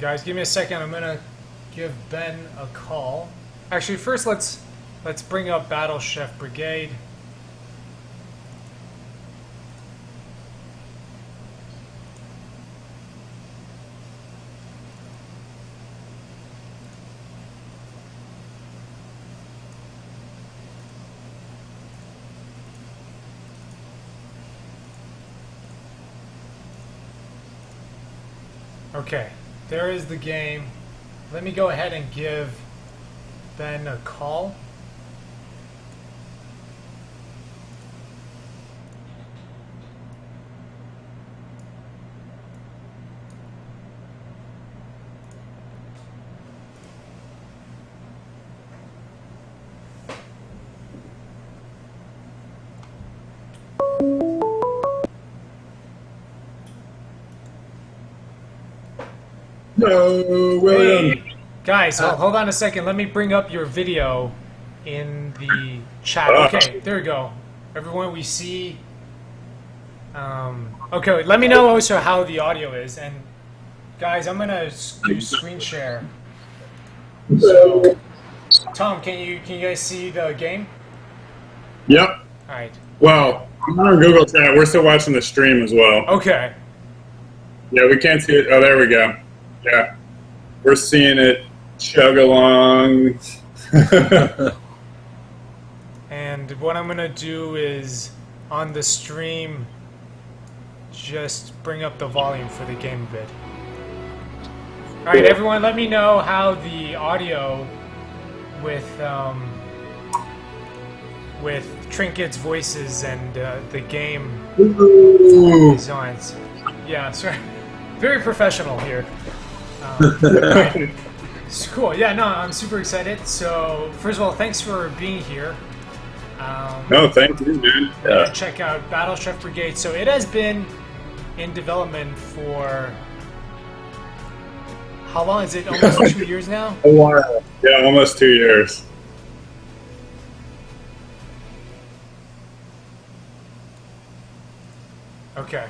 guys. Give me a second. I'm gonna give Ben a call. Actually, first let's bring up Battle Chef Brigade. Okay, there is the game. Let me go ahead and give Ben a call. No, William. Hey, guys, hold on a second. Let me bring up your video in the chat. Okay, there we go. Everyone, we see. Okay, let me know also how the audio is. And guys, I'm gonna do screen share. So, Tom, can you guys see the game? Yep. All right. Well, I'm on Google Chat. We're still watching the stream as well. Okay. Yeah, we can't see it. Oh, there we go. Yeah. We're seeing it chug along. And what I'm gonna do is on the stream just bring up the volume for the game a bit. Alright, everyone, let me know how the audio with Trinket's voices and the game is on. Yeah, sorry. Very professional here. Right. It's cool. Yeah, no, I'm super excited. So, first of all, thanks for being here. No, thank you, dude. Yeah. Check out Battle Chef Brigade. So it has been in development for how long is it? Almost 2 years now? A while. Yeah, almost 2 years. Okay.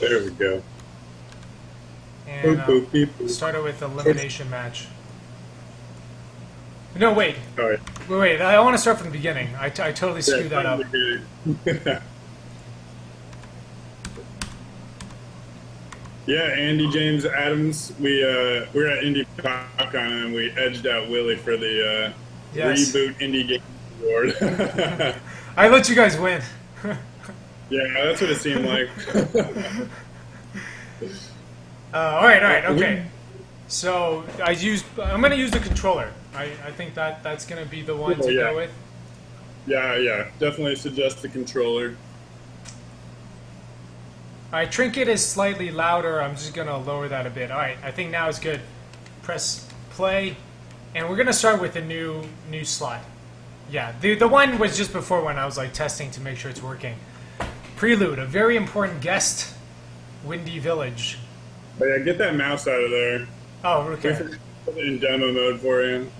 There we go. And started with elimination match. No, wait. All right. Wait, I want to start from the beginning. I totally screwed that up. Yeah, Andy James Adams. We were at Indie PopCon and we edged out Willie for the Yes. Reboot Indie Game Award. I let you guys win. Yeah, that's what it seemed like. All right, okay. So I'm gonna use the controller. I think that's gonna be the one to go with. Yeah, definitely suggest the controller. Alright, Trinket is slightly louder. I'm just gonna lower that a bit. Alright, I think now it's good. Press play, and we're gonna start with a new slot. Yeah, the one was just before when I was like testing to make sure it's working. Prelude, a very important guest, Windy Village. Oh, yeah, get that mouse out of there. Oh, okay. Put it in demo mode for you.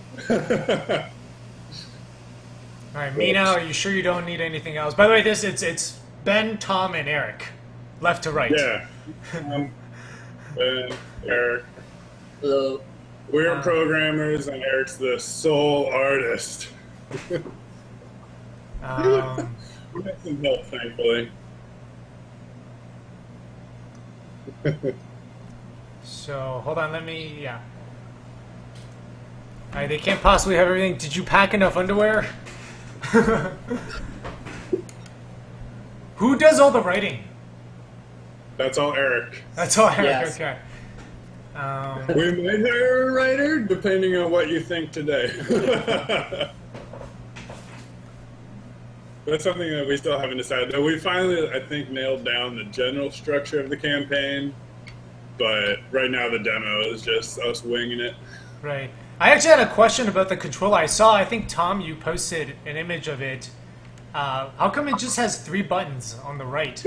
Alright, Mina, are you sure you don't need anything else? By the way, it's Ben, Tom, and Eric. Left to right. Yeah. Ben, Eric. Hello. We're programmers, and Eric's the sole artist. We got some help, thankfully. So, hold on, yeah. Alright, they can't possibly have everything. Did you pack enough underwear? Who does all the writing? That's all Eric. That's all Eric, Yes. okay. We might hire a writer, depending on what you think today. That's something that we still haven't decided. Though we finally, I think, nailed down the general structure of the campaign. But right now the demo is just us winging it. Right. I actually had a question about the controller. I think, Tom, you posted an image of it. How come it just has 3 buttons on the right?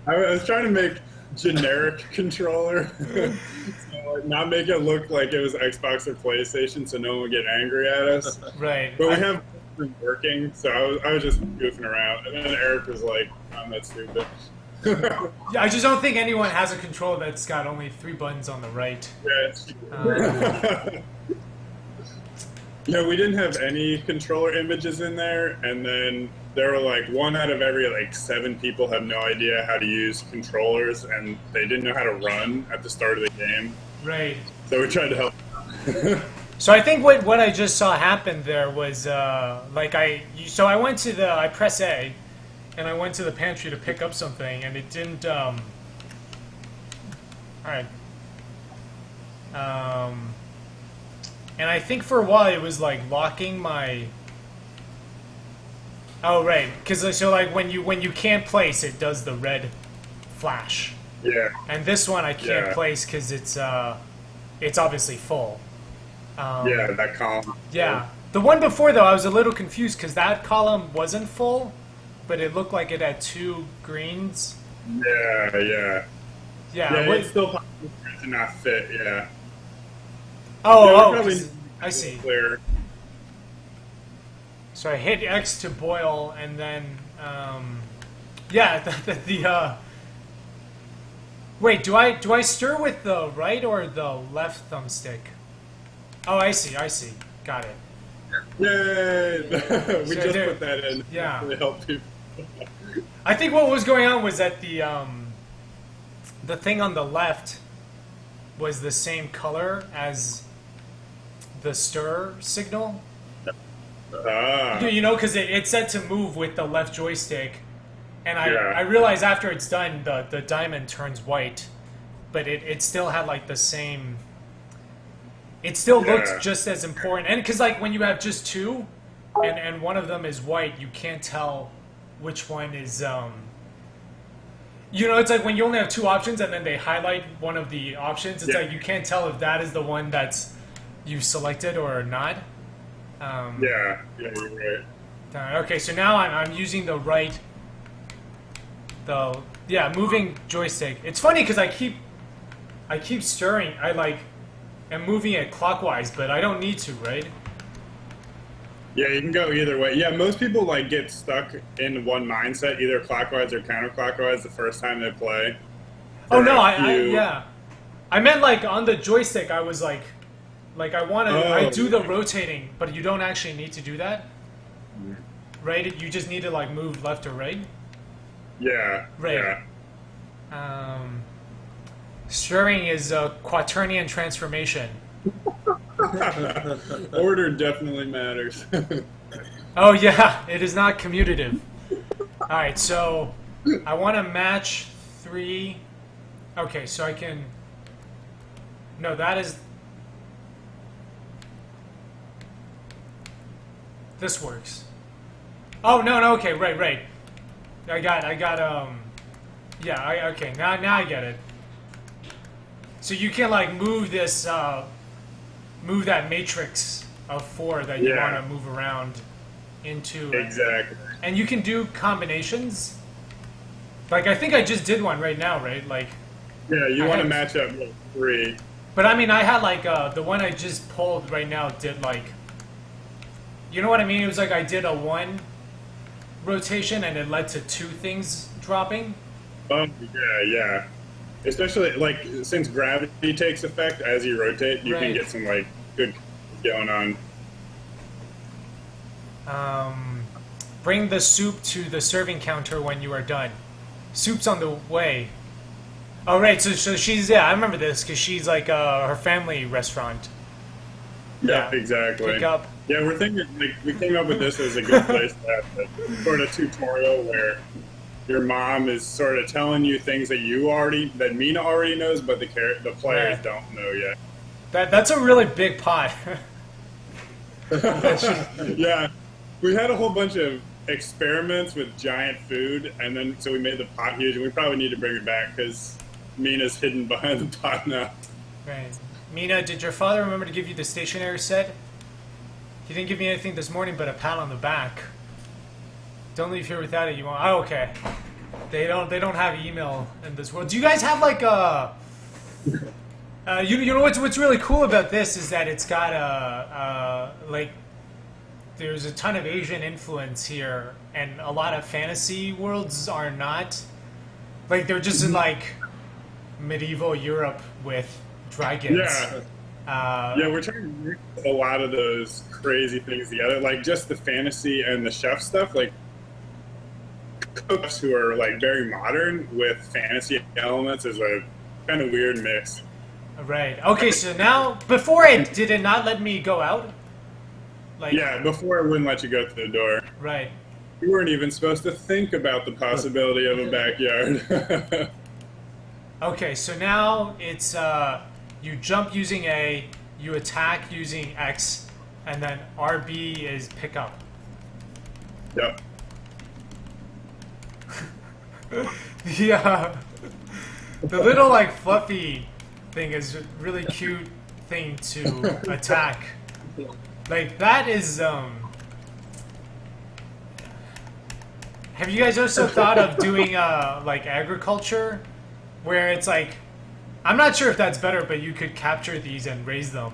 I was trying to make generic controller. So not make it look like it was Xbox or PlayStation so no one would get angry at us. Right. But we have been working, so I was just goofing around. And then Eric was like, I'm not stupid. Yeah, I just don't think anyone has a controller that's got only 3 buttons on the right. Yeah, it's Um, true. Yeah, we didn't have any controller images in there, and then there were like one out of every like 7 people have no idea how to use controllers, and they didn't know how to run at the start of the game. right. So we tried to help. So I think what I just saw happen there was like so I went to I press A, and I went to the pantry to pick up something, and it didn't. All right. And I think for a while it was like locking my. Oh right, because so like when you can't place, it does the red flash, Yeah, and this one I can't yeah, place because it's obviously full. yeah, that column. Yeah. The one before, though, I was a little confused because that column wasn't full, but it looked like it had 2 greens. Yeah, yeah, Yeah. yeah. It's still possible for it to not fit. Yeah. Oh, Yeah, we oh, probably 'cause I see. clear. So I hit X to boil, and then, yeah, wait, do I stir with the right or the left thumbstick? Oh, I see. Got it. Yay! We So just there- put that in. yeah. To help people. I think what was going on was that the thing on the left was the same color as the stir signal. Ah, You know, because it's set to move with the left joystick, and Yeah. I realized after it's done, the diamond turns white, but it still had like the same. It still looked Yeah. just as important, and because like when you have just 2, and one of them is white, you can't tell which one is You know, it's like when you only have 2 options and then they highlight one of the options. It's Yeah. like you can't tell if that is the one that's you selected or not. yeah, you're right. Okay, so now I'm using the right, moving joystick. It's funny because I keep stirring. I like am moving it clockwise, but I don't need to, right? Yeah, you can go either way. Yeah, most people like get stuck in one mindset, either clockwise or counterclockwise, the first time they play. Oh For no, a I few- yeah, I meant like on the joystick. I was like I want to. I Oh. do the rotating, but you don't actually need to do that, right? You just need to like move left or right. Yeah, Right. yeah. Stirring is a quaternion transformation. Order definitely matters. Oh yeah, it is not commutative. All right, so I want to match 3. Okay, so I can. No, that is. This works. Oh no, okay, right. I got Yeah, okay. Now I get it. So you can like move this, move that matrix of 4 that you Yeah. want to move around into. Exactly. And you can do combinations. Like I think I just did one right now, right? Like, Yeah, you I want to have- match up like 3. but I mean, I had like the one I just pulled right now did like. You know what I mean? It was like I did a 1 rotation and it led to 2 things dropping. Oh, yeah. Especially like since gravity takes effect as you rotate, you Right. can get some like good going on. Bring the soup to the serving counter when you are done. Soup's on the way. Oh right, so she's I remember this because she's like her family restaurant. Yeah, Yeah. exactly. Pick up. Yeah, we're thinking like we came up with this as a good place to have a sort of tutorial where your mom is sort of telling you things that Mina already knows, but the players Right. don't know yet. That's a really big pot. Yeah, we had a whole bunch of experiments with giant food, and then so we made the pot huge, and we probably need to bring it back because Mina's hidden behind the pot now. Right. Mina, did your father remember to give you the stationery set? He didn't give me anything this morning but a pat on the back. Don't leave here without it. You won't. Oh, okay. They don't have email in this world. Do you guys have like a? You know what's really cool about this is that it's got like there's a ton of Asian influence here, and a lot of fantasy worlds are not Like they're just in like medieval Europe with dragons. Yeah. Yeah, we're trying to mix a lot of those crazy things together, like just the fantasy and the chef stuff, like cooks who are like very modern with fantasy elements is a kind of weird mix. Right. Okay. So now, before it did it not let me go out? Like. Yeah, before I wouldn't let you go through the door. Right. You weren't even supposed to think about the possibility of a backyard. Okay. So now it's you jump using A, you attack using X, and then RB is pick up. Yep. Yeah. The little like fluffy thing is a really cute thing to attack. Like that is have you guys also thought of doing like agriculture where it's like I'm not sure if that's better, but you could capture these and raise them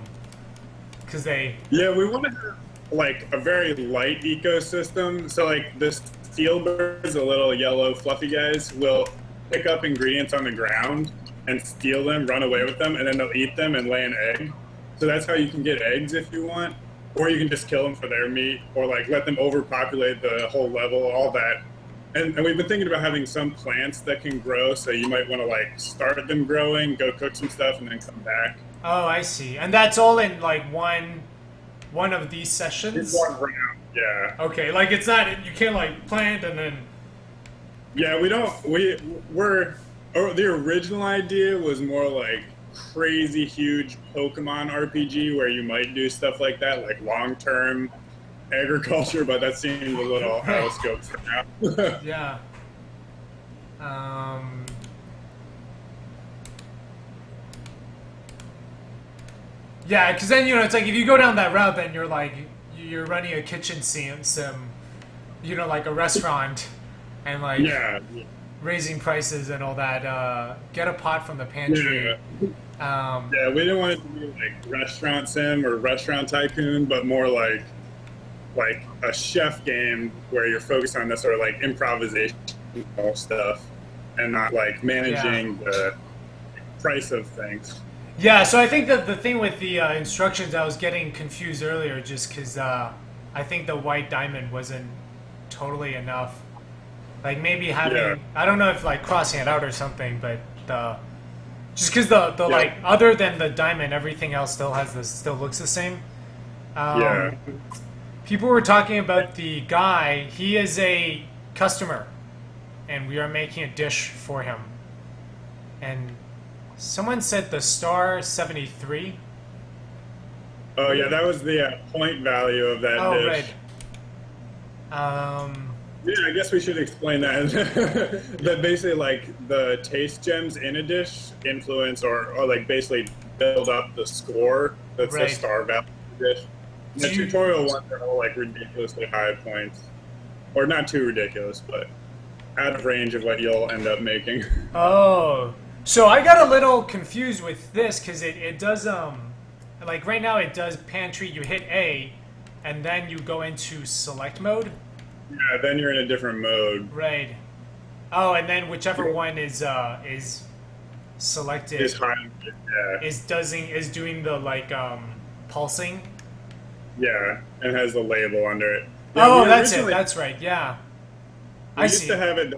because they Yeah, we want to have like a very light ecosystem. So like the steel birds, the little yellow fluffy guys, will pick up ingredients on the ground and steal them, run away with them, and then they'll eat them and lay an egg. So that's how you can get eggs if you want, or you can just kill them for their meat, or like let them overpopulate the whole level, all that. And we've been thinking about having some plants that can grow, so you might want to like start them growing, go cook some stuff, and then come back. Oh, I see. And that's all in like one of these sessions? It's one round, yeah. Okay, like it's not you can't like plant and then Yeah, we don't. We're. Or the original idea was more like crazy huge Pokemon RPG where you might do stuff like that, like long term agriculture, but that seems a little out of scope for now. yeah. Yeah, because then it's like if you go down that route, then you're like you're running a kitchen sim, like a restaurant, and like Yeah. raising prices and all that. Get a pot from the pantry. Yeah. Yeah, we didn't want it to be like restaurant sim or restaurant tycoon, but more like a chef game where you're focused on this sort of like improvisation stuff and not like managing the price of things. Yeah, so I think that the thing with the instructions, I was getting confused earlier just because I think the white diamond wasn't totally enough. Like maybe having, I don't know if like crossing it out or something, but just because the like other than the diamond, everything else still looks the same. People were talking about the guy. He is a customer, and we are making a dish for him. And someone said the star 73. Oh yeah, that was the point value of that dish. Right. Yeah, I guess we should explain that. That basically, like, the taste gems in a dish influence or like basically build up the score. That's the star value of the dish. The tutorial ones are all like ridiculously high points, or not too ridiculous, but out of range of what you'll end up making. Oh, so I got a little confused with this because it does like right now it does pantry. You hit A, and then you go into select mode. Yeah, then you're in a different mode. Right. Oh, and then whichever one is selected is high. Yeah. is doing the like pulsing. Yeah, and has the label under it. Yeah, oh, that's it. That's right. Yeah. We used to have it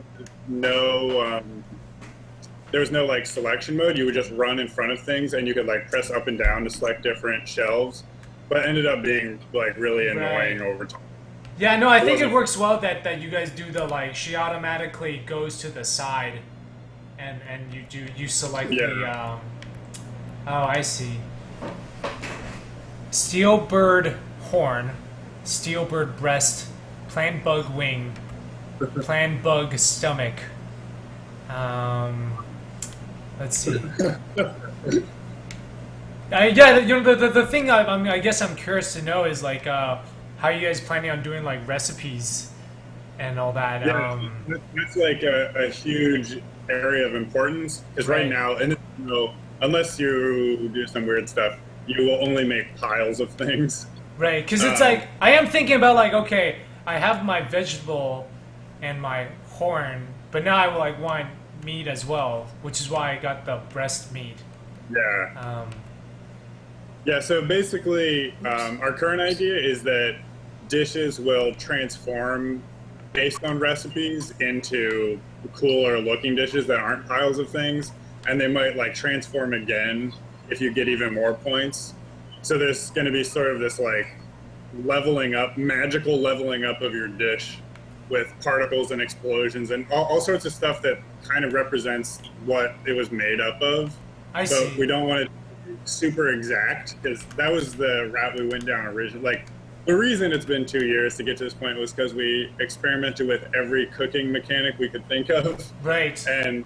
there was no like selection mode. You would just run in front of things, and you could like press up and down to select different shelves. But it ended up being like really annoying over time. Yeah, no, I think it works well that you guys do the like she automatically goes to the side, and you select the oh, I see. Steel bird horn, steel bird breast, plant bug wing, plant bug stomach. Let's see. Yeah, the thing I guess I'm curious to know is like how you guys planning on doing like recipes and all that. Yeah, that's like a huge area of importance because right now, and unless you do some weird stuff, you will only make piles of things. Right, because it's like I am thinking about like okay, I have my vegetable and my horn, but now I will like want meat as well, which is why I got the breast meat. Yeah. Um, Yeah, so basically, our current idea is that dishes will transform based on recipes into cooler looking dishes that aren't piles of things, and they might like transform again if you get even more points. So there's going to be sort of this like leveling up, magical leveling up of your dish with particles and explosions and all sorts of stuff that kind of represents what it was made up of. I So see. we don't want it super exact because that was the route we went down originally. Like the reason it's been 2 years to get to this point was because we experimented with every cooking mechanic we could think of, Right. and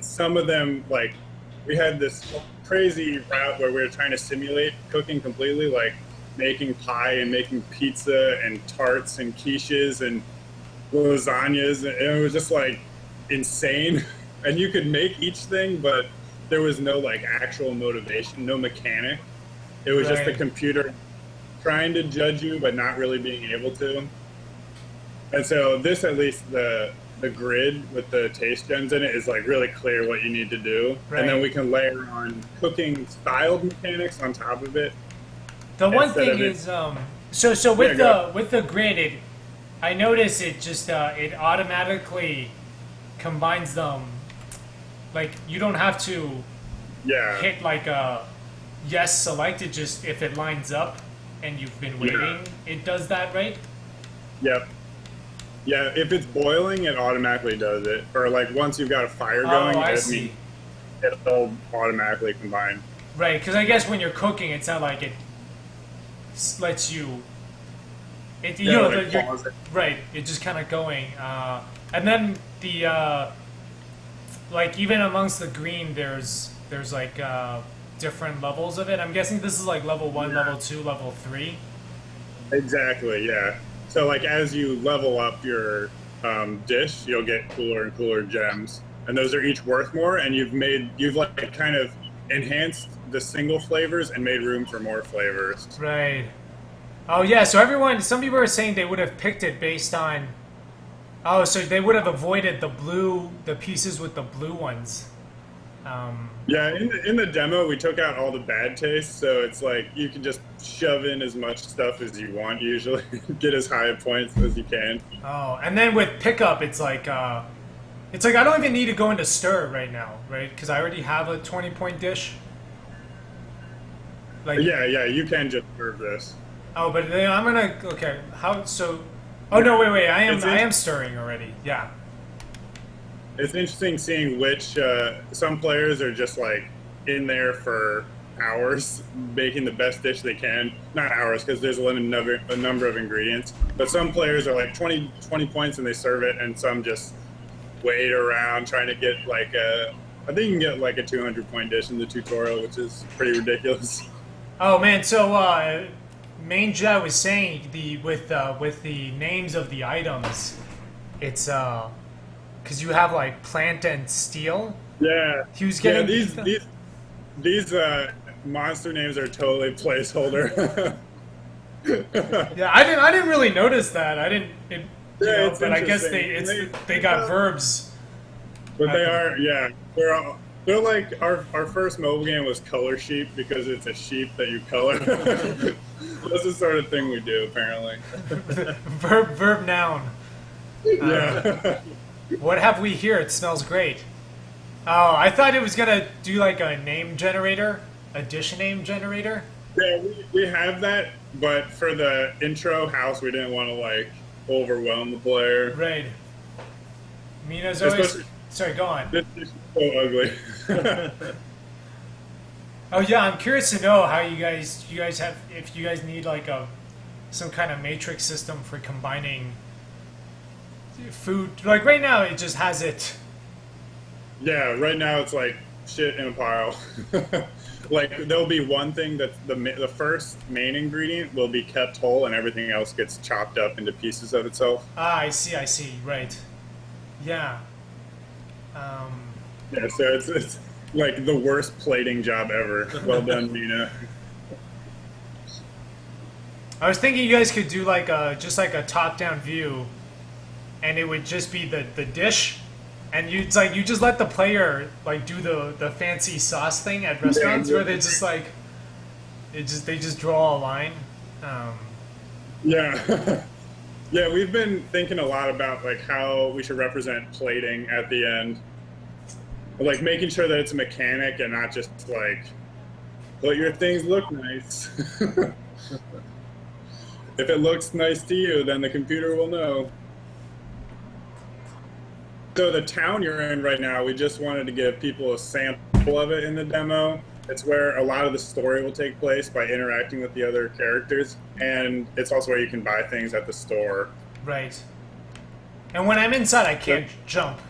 some of them like we had this crazy route where we were trying to simulate cooking completely, like making pie and making pizza and tarts and quiches and lasagnas, and it was just like insane. And you could make each thing, but there was no like actual motivation, no mechanic. It was just the Right. computer trying to judge you, but not really being able to. And so this, at least the grid with the taste gems in it, is like really clear what you need to do, and then Right. we can layer on cooking styled mechanics on top of it. The one Instead thing of it- is, so with Yeah, the grid, I notice it just it automatically combines them. Like you don't have to Yeah, hit like a yes select it, just if it lines up and you've been Yeah. waiting, it does that, right? yep. Yeah, if it's boiling, it automatically does it. Or like once you've got a fire Oh, going, I it see. means it'll automatically combine. Right, because I guess when you're cooking, it's not like it lets you. It you Yeah, know like you're, pause it. right. You're just kind of going, and then the like even amongst the green, there's like different levels of it. I'm guessing this is like level 1, Yeah. level 2, level 3. Exactly, yeah. So like as you level up your dish, you'll get cooler and cooler gems, and those are each worth more. And you've like kind of enhanced the single flavors and made room for more flavors. Right. Oh yeah. So some people are saying they would have picked it based on. Oh, so they would have avoided the pieces with the blue ones. Yeah, in the demo we took out all the bad taste, so it's like you can just shove in as much stuff as you want usually, get as high points as you can. Oh, and then with pickup, it's like I don't even need to go into stir right now, right? Because I already have a 20-point dish. Like, Yeah, you can just serve this. oh, but then I'm gonna okay. How so? Oh no, wait. I It's am stirring already. Yeah. It's interesting seeing which some players are just like in there for hours making the best dish they can. Not hours because there's a limited number of ingredients. But some players are like 20 points and they serve it, and some just wait around trying to get like I think you can get like a 200-point dish in the tutorial, which is pretty ridiculous. Oh man, so Main Jet was saying with the names of the items, it's because you have like plant and steel. Yeah. He was Yeah, getting these monster names are totally placeholder. Yeah, I didn't really notice that. I didn't. Yeah, it's but I guess interesting. they got verbs. But they are, yeah. They're like our first mobile game was Color Sheep because it's a sheep that you color. That's the sort of thing we do apparently. Verb noun. Yeah. What have we here? It smells great. Oh, I thought it was gonna do like a name generator, a dish name generator. Yeah, we have that, but for the intro house, we didn't want to like overwhelm the player. Right. Mina's always. Especially- Sorry, go on. This is so ugly. Oh yeah, I'm curious to know how you guys have if you guys need like some kind of matrix system for combining food. Like right now, it just has it. Yeah, right now it's like shit in a pile. Like there'll be one thing that the first main ingredient will be kept whole, and everything else gets chopped up into pieces of itself. Ah, I see. Right. Yeah. Yeah, so it's like the worst plating job ever. Well done, Mina. I was thinking you guys could do like just like a top-down view, and it would just be the dish, And it's like you just let the player like do the fancy sauce thing at restaurants where they just like they just draw a line. Yeah. Yeah, we've been thinking a lot about like how we should represent plating at the end. Like making sure that it's a mechanic and not just like let your things look nice. If it looks nice to you, then the computer will know. So the town you're in right now, we just wanted to give people a sample of it in the demo. It's where a lot of the story will take place by interacting with the other characters, and it's also where you can buy things at the store. Right. And when I'm inside, I can't jump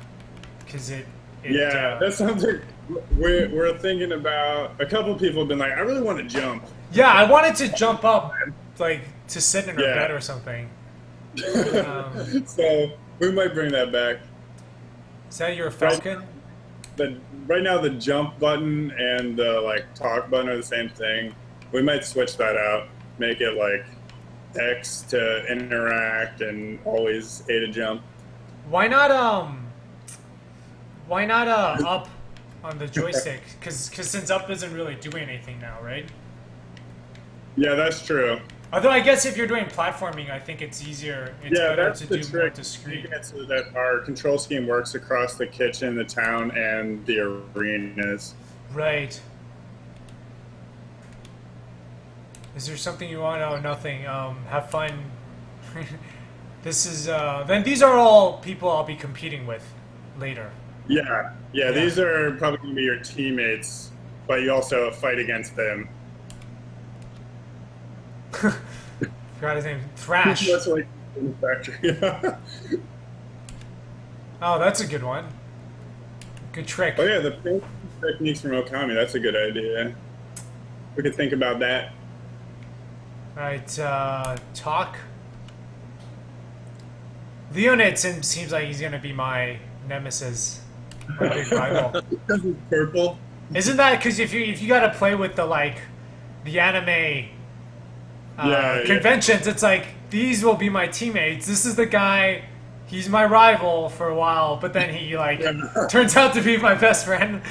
because it yeah, that sounds like we're thinking about. A couple people have been like, I really want to jump. Yeah, I wanted to jump up, like to sit in her bed or something. So we might bring that back. Is that your Falcon? Right now, the jump button and the like talk button are the same thing. We might switch that out, make it like X to interact and always A to jump. Why not up on the joystick? Because since up doesn't really do anything now, right? Yeah, that's true. Although I guess if you're doing platforming, I think it's easier. It's better that's to the do more trick. discrete. Making it so that our control scheme works across the kitchen, the town, and the arenas. Right. Is there something you want? Oh, nothing. Have fun. This is then these are all people I'll be competing with later. Yeah, these are probably going to be your teammates, but you also fight against them. Forgot his name. Thrash. That's like in the factory. Oh, that's a good one. Good trick. Oh yeah, the paint techniques from Okami. That's a good idea. We could think about that. All right, talk. Leonid seems like he's gonna be my nemesis, my big rival. Because it's purple. Isn't that because if you got to play with the anime conventions, it's like these will be my teammates. This is the guy. He's my rival for a while, but then he turns out to be my best friend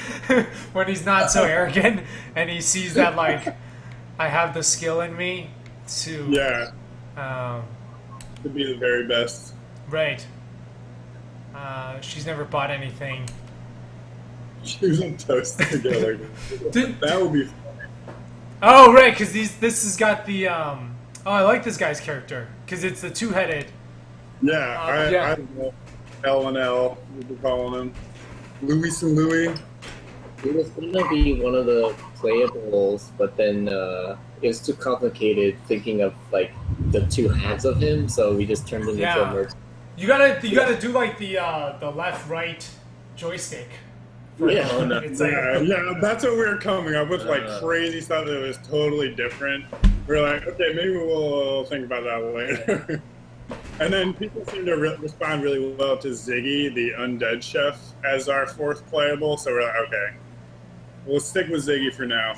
when he's not so arrogant and he sees that like I have the skill in me to to be the very best. Right. She's never bought anything. She was on toast together. That would be funny. Oh right, because this has got the oh I like this guy's character because it's the two-headed. Yeah, I know. L and L, we'll be calling him. Louis and Louis. It was gonna be one of the playables, but then it was too complicated thinking of like the two hands of him, so we just turned him into a merc. You gotta do like the left right joystick. Yeah, It's like, yeah, that's what we were coming up with, like crazy stuff that was totally different. We are like, okay, maybe we'll think about that later. And then people seem to respond really well to Ziggy, the undead chef, as our fourth playable. So we're like, okay, we'll stick with Ziggy for now.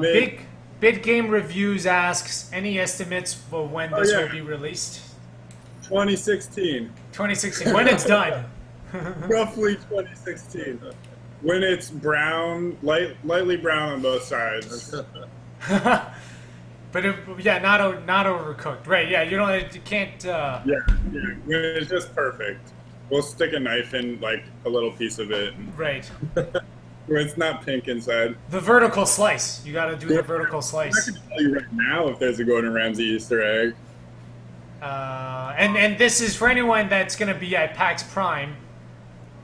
Big Game Reviews asks, any estimates for when this will be released? 2016. 2016. When it's done. Roughly 2016. When it's brown, lightly brown on both sides. But not overcooked. Right? Yeah, you can't. Yeah. When it's just perfect. We'll stick a knife in like a little piece of it. Right. Where it's not pink inside. The vertical slice. You got to do the vertical slice. I can tell you right now if there's a Gordon Ramsay Easter egg. And this is for anyone that's going to be at PAX Prime.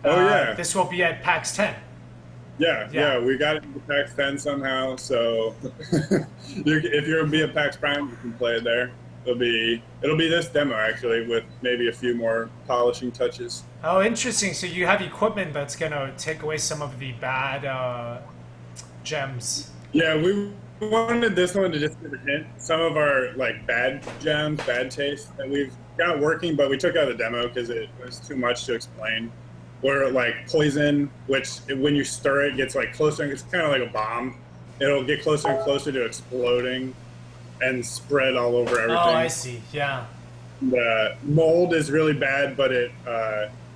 This will be at PAX 10. Yeah, we got it into PAX 10 somehow, so if you're gonna be at PAX Prime, you can play it there. It'll be this demo actually, with maybe a few more polishing touches. Oh, interesting. So you have equipment that's gonna take away some of the bad gems. Yeah, we wanted this one to just give a hint. Some of our like bad gems, bad taste that we've got working, but we took out of the demo because it was too much to explain. Where like poison, which when you stir it gets like closer, it's kind of like a bomb. It'll get closer and closer to exploding and spread all over everything. Oh, I see. Yeah. The mold is really bad, but it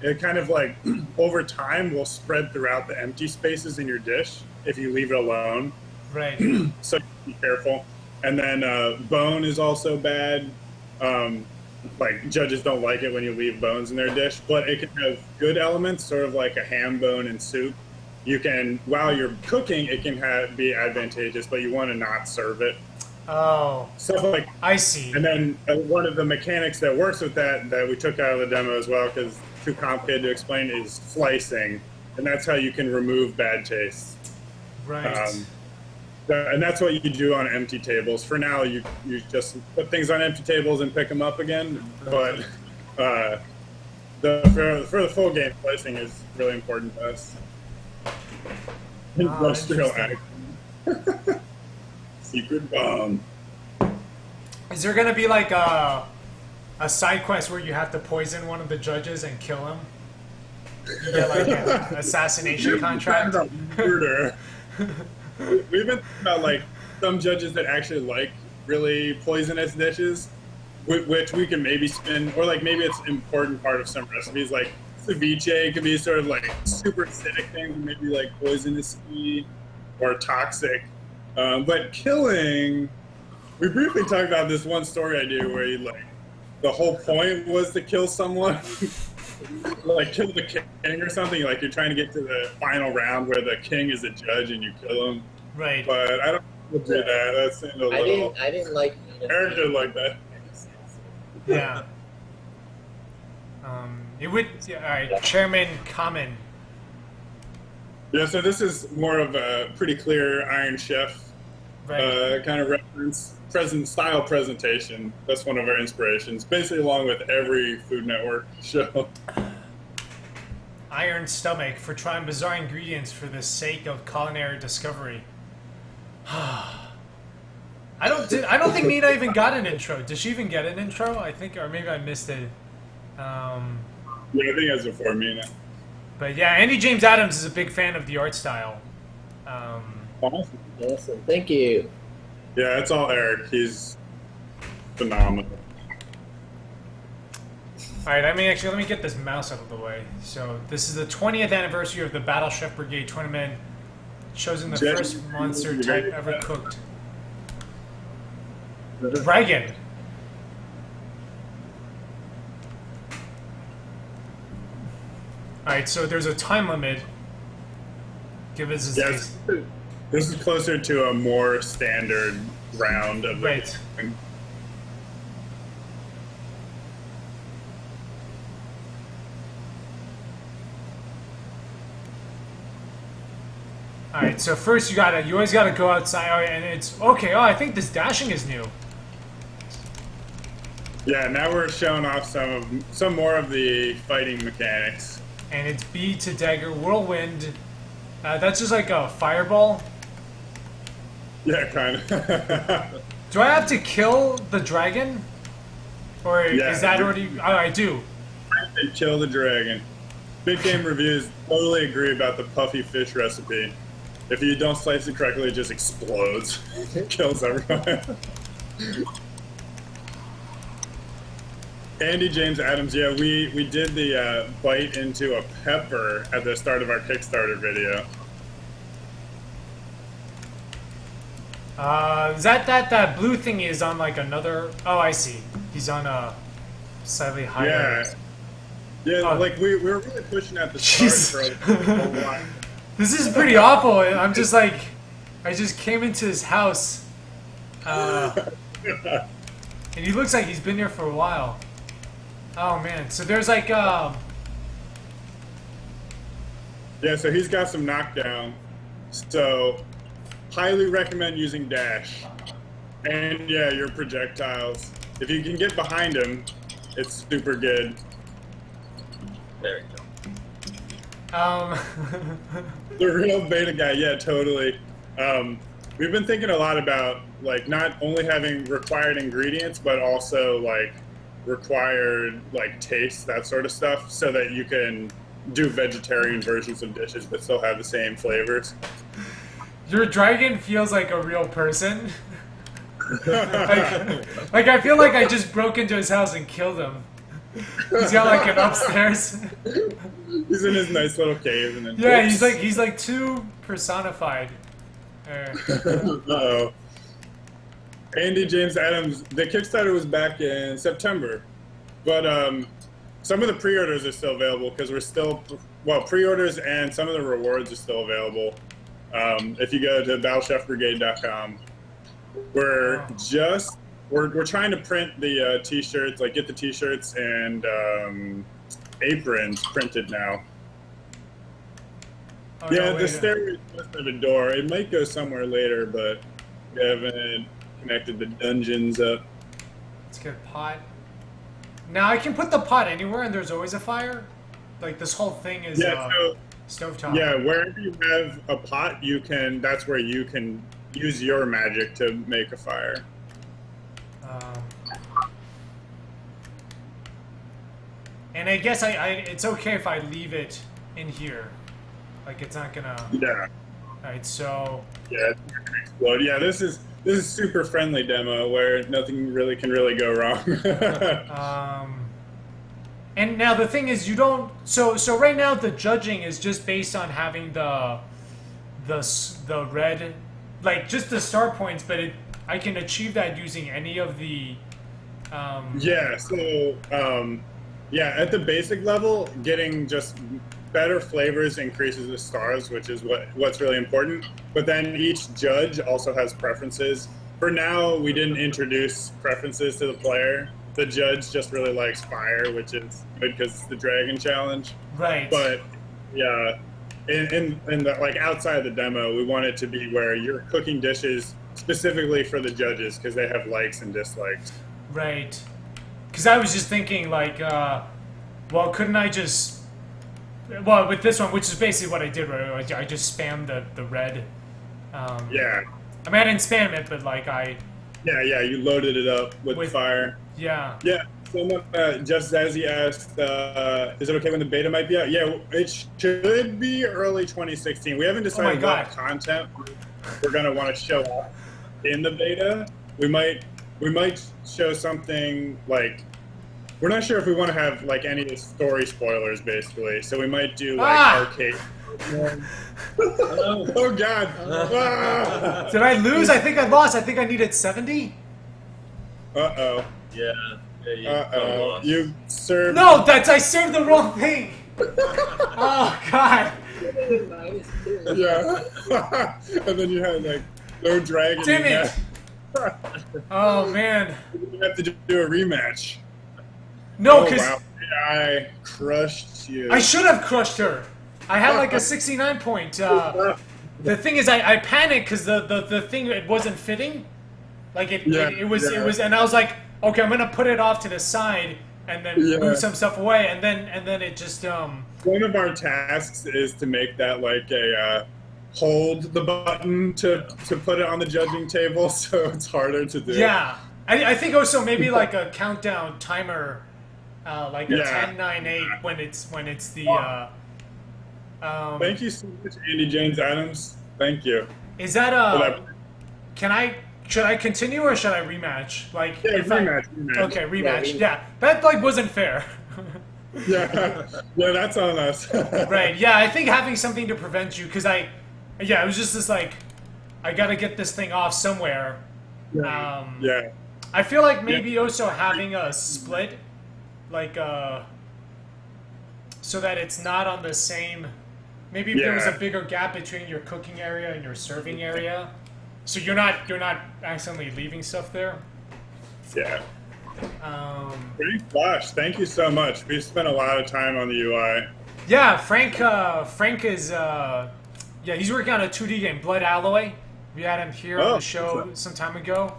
it kind of like over time will spread throughout the empty spaces in your dish if you leave it alone. Right. So be careful. And then bone is also bad. Like judges don't like it when you leave bones in their dish, but it can have good elements, sort of like a ham bone in soup. You can, while you're cooking, it can be advantageous, but you want to not serve it. Oh. Stuff like I see. And then one of the mechanics that works with that we took out of the demo as well, because it's too complicated to explain, is slicing, and that's how you can remove bad taste. Right. And that's what you do on empty tables. For now, you just put things on empty tables and pick them up again. But for the full game, slicing is really important to us. Industrial action. Secret bomb. Is there gonna be like a side quest where you have to poison one of the judges and kill him? You get like an assassination contract. Murder. We've been thinking about like some judges that actually like really poisonous dishes, which we can maybe spin, or like maybe it's an important part of some recipes. Like ceviche could be sort of like super acidic things, maybe like poisonous or toxic. But killing, we briefly talked about this one story I do where the whole point was to kill someone. Like kill the king or something, like you're trying to get to the final round where the king is a judge and you kill him. Right. But I don't do that. That seemed a little. I didn't like. Eric did like that. Yeah. It would. Yeah, all right, Chairman Common. Yeah. So this is more of a pretty clear Iron Chef kind of reference, style presentation. That's one of our inspirations, basically along with every Food Network show. Iron Stomach for trying bizarre ingredients for the sake of culinary discovery. I don't think Nina even got an intro. Did she even get an intro? I think, or maybe I missed it. Yeah, I think that's before Mina. But yeah, Andy James Adams is a big fan of the art style. Awesome. Thank you. Yeah, it's all Eric. He's phenomenal. Alright, let me get this mouse out of the way. So, this is the 20th anniversary of the Battle Chef Brigade tournament, chosen the first monster type ever cooked. Dragon! Alright, so there's a time limit. Give us a Yes. This is closer to a more standard round of Right. Alright, so first you always gotta go outside, and it's, okay, I think this dashing is new. Yeah, now we're showing off some more of the fighting mechanics. And it's B to dagger, whirlwind, that's just like a fireball. Yeah, kind of. Do I have to kill the dragon? Or is that already, oh, I do. And kill the dragon. Big Game Reviews totally agree about the puffy fish recipe. If you don't slice it correctly, it just explodes. Kills everyone. Andy James Adams, yeah, we did the bite into a pepper at the start of our Kickstarter video. Is that blue thing is on like another, oh, I see. He's on a slightly higher. Yeah, like we were really pushing at the start for a whole while. This is pretty awful. I'm just like, I just came into his house, and he looks like he's been here for a while. Oh man, so there's like, Yeah, so he's got some knockdown. So, highly recommend using dash. And yeah, your projectiles. If you can get behind him, it's super good. There you go. The real beta guy, yeah, totally. We've been thinking a lot about like not only having required ingredients, but also like required like taste, that sort of stuff, so that you can do vegetarian versions of dishes but still have the same flavors. Your dragon feels like a real person. like I feel like I just broke into his house and killed him. He's got like an upstairs. He's in his nice little cave, and then Yeah, whoops. he's like too personified. Uh-oh. Andy James Adams. The Kickstarter was back in September, but some of the pre-orders are still available because we're still pre-orders and some of the rewards are still available. If you go to battlechefbrigade.com, we're trying to print the t-shirts, like get the t-shirts and aprons printed now. Oh, Yeah, no, the stairway doesn't have a door. It might go somewhere later, but we haven't connected the dungeons up. Let's get a pot. Now I can put the pot anywhere, and there's always a fire. Like this whole thing is stovetop. Yeah, wherever you have a pot, you can. That's where you can use your magic to make a fire. And I guess it's okay if I leave it in here. Like it's not gonna. Yeah. Alright, so. Yeah, it's not gonna explode. Yeah, this is super friendly demo where nothing really can go wrong. And now the thing is, you don't. So right now the judging is just based on having the red, like just the start points, but I can achieve that using any of the. Yeah. So yeah, at the basic level, getting just better flavors increases the stars, which is what's really important. But then each judge also has preferences. For now, we didn't introduce preferences to the player. The judge just really likes fire, which is good because it's the dragon challenge. Right. But yeah, in the like outside the demo, we want it to be where you're cooking dishes specifically for the judges because they have likes and dislikes. Right. Because I was just thinking like, well, couldn't I just. Well, with this one, which is basically what I did, right? I just spammed the red. Yeah. I mean, I didn't spam it, but like Yeah, you loaded it up with fire. Yeah. Yeah. Someone, Jeff Zazzy asked, is it okay when the beta might be out? Yeah, it should be early 2016. We haven't decided what content we're going to want to show off in the beta. We might show something like. We're not sure if we want to have like any of the story spoilers, basically. So we might do like arcade. Oh God! Did I lose? I think I lost. I think I needed 70. Uh-oh. Yeah. Uh-oh. You served. No, I served the wrong thing. Oh God. Yeah. And then you had like no dragon. Damn it. Oh man. You have to do a rematch. No, because I crushed you. I should have crushed her. I had like a 69 point. The thing is, I panicked because the thing, it wasn't fitting. Like it was, and I was like, okay, I'm gonna put it off to the side and then move some stuff away, and then it just One of our tasks is to make that like a hold the button to put it on the judging table, so it's harder to do. Yeah, I think also maybe like a countdown timer. Like a 10, 9, 8 when it's the. Thank you so much, Andy James Adams. Thank you. Is that should I continue or should I rematch? Like rematch. Okay, rematch. Yeah, that like wasn't fair. yeah, that's on us. Right. Yeah, I think having something to prevent you because it was just this like, I gotta get this thing off somewhere. Yeah. I feel like maybe also having a split. Like, so that it's not on the same. Maybe if there was a bigger gap between your cooking area and your serving area, so you're not accidentally leaving stuff there. Yeah. Pretty flash. Thank you so much. We spent a lot of time on the UI. Yeah, Frank is he's working on a 2D game, Blood Alloy. We had him here on the show some time ago.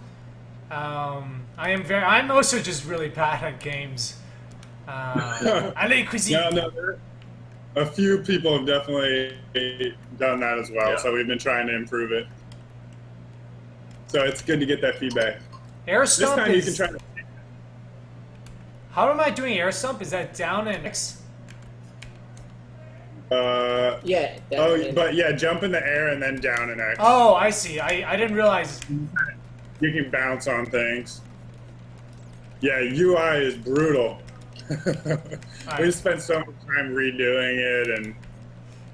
I'm also just really bad at games. Allez, cuisine. No, a few people have definitely done that as well, so we've been trying to improve it. So it's good to get that feedback. Air This stomp time is... you can try to... How am I doing air stomp? Is that down and X? Yeah. But yeah, jump in the air and then down and X. Oh, I see. I didn't realize. You can bounce on things. Yeah, UI is brutal. We spent so much time redoing it, and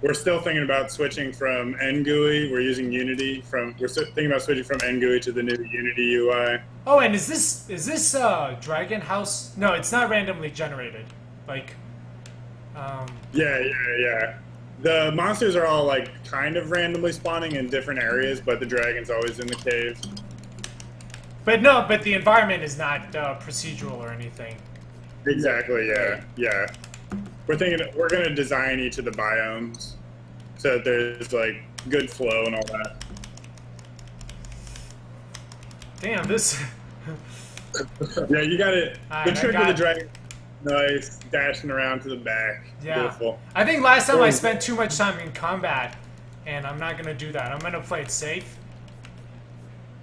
we're still thinking about switching from NGUI. We're using Unity. We're thinking about switching from NGUI to the new Unity UI. Oh, and is this Dragon House? No, it's not randomly generated. Like, Yeah. The monsters are all like kind of randomly spawning in different areas, but the dragon's always in the cave. But no, but the environment is not procedural or anything. Exactly. Yeah. We're thinking we're gonna design each of the biomes so that there's like good flow and all that. Damn, this. Yeah, you got it. The Alright, trick with the dragon, nice, dashing around to the back. Yeah. Beautiful. I think last time I spent too much time in combat, and I'm not gonna do that. I'm gonna play it safe.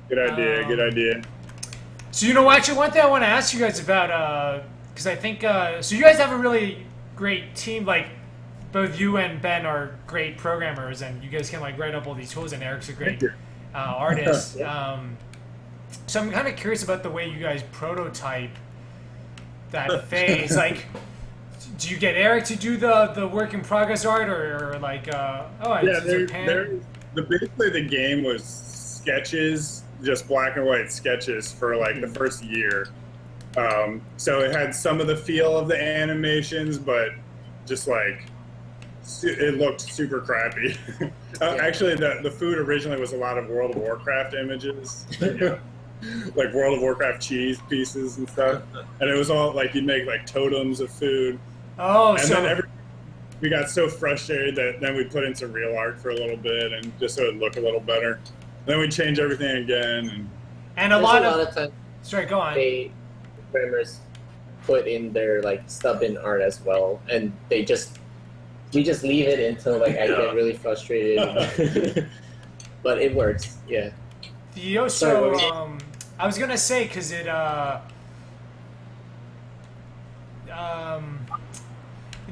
Good idea. Good idea. So actually, one thing I want to ask you guys about, because I think so you guys have a really great team. Like both you and Ben are great programmers, and you guys can like write up all these tools. And Eric's a great artist. So I'm kind of curious about the way you guys prototype that phase. Like, do you get Eric to do the work in progress art, or like basically the game was sketches, just black and white sketches for like the first year. So it had some of the feel of the animations, but just like it looked super crappy. Actually, the food originally was a lot of World of Warcraft images. Like World of Warcraft cheese pieces and stuff, and it was all like you'd make like totems of food. Oh, and then we got so frustrated that then we put in some real art for a little bit, and just so it'd look a little better. Then we change everything again, and a lot of times. Sorry, go on. Programmers put in their like stub-in art as well, and we just leave it until like I get really frustrated. But it works, yeah. I was gonna say because it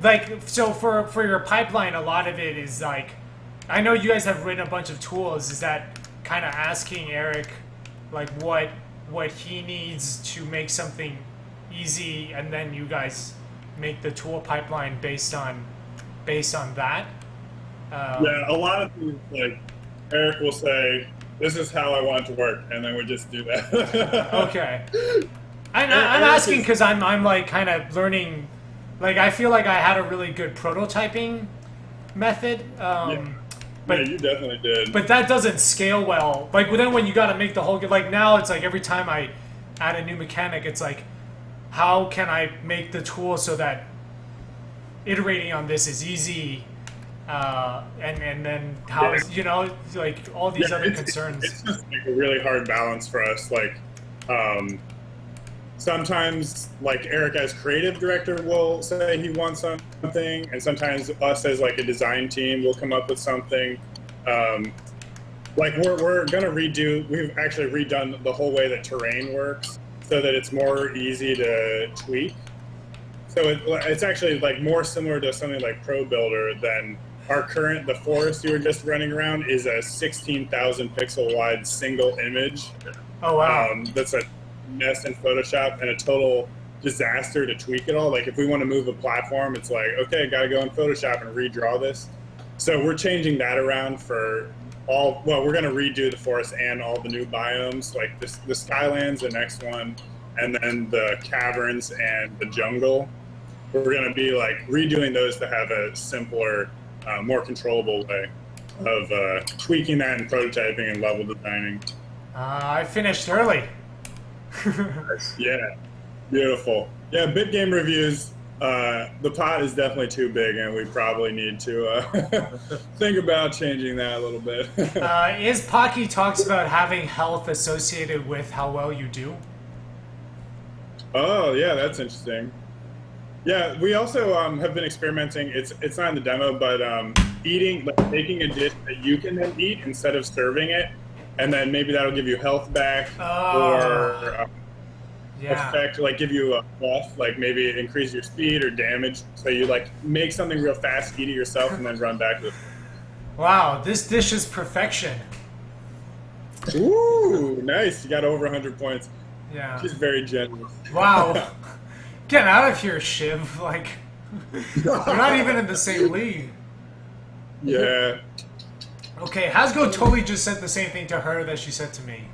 like so for your pipeline, a lot of it is like I know you guys have written a bunch of tools. Is that kind of asking Eric like what he needs to make something easy, and then you guys make the tool pipeline based on that? Yeah, a lot of things like Eric will say, "This is how I want it to work," and then we just do that. Okay. I'm asking because I'm like kind of learning. Like I feel like I had a really good prototyping method. But yeah, you definitely did. But that doesn't scale well. Like then when you got to make the whole like now it's like every time I add a new mechanic, it's like how can I make the tool so that iterating on this is easy. And then how is like all these other concerns. It's just like a really hard balance for us. Like sometimes like Eric as creative director will say he wants something, and sometimes us as like a design team will come up with something. Like we're gonna we've actually redone the whole way that terrain works so that it's more easy to tweak. So it's actually like more similar to something like Pro Builder than the forest you were just running around is a 16,000 pixel wide single image. Oh wow! That's a mess in Photoshop and a total disaster to tweak it all. Like if we want to move a platform, it's like, okay, gotta go in Photoshop and redraw this. So we're changing that around for we're gonna redo the forest and all the new biomes, like the Skylands, the next one, and then the caverns and the jungle. We're gonna be like redoing those to have a simpler, more controllable way of tweaking that and prototyping and level designing. I finished early. Yeah, beautiful. Yeah, bit game reviews. The pot is definitely too big, and we probably need to think about changing that a little bit. Is Pocky talks about having health associated with how well you do? Oh, yeah, that's interesting. Yeah, we also have been experimenting. It's not in the demo, but making a dish that you can then eat instead of serving it, and then maybe that'll give you health back or effect, like give you a buff, like maybe increase your speed or damage. So you like make something real fast, eat it yourself, and then run back to the. Wow, this dish is perfection. Ooh, nice! You got over 100 points. Yeah. She's very generous. Wow. Get out of here, Shiv. Like, we're not even in the same league. Yeah. Okay, Hasgo totally just said the same thing to her that she said to me.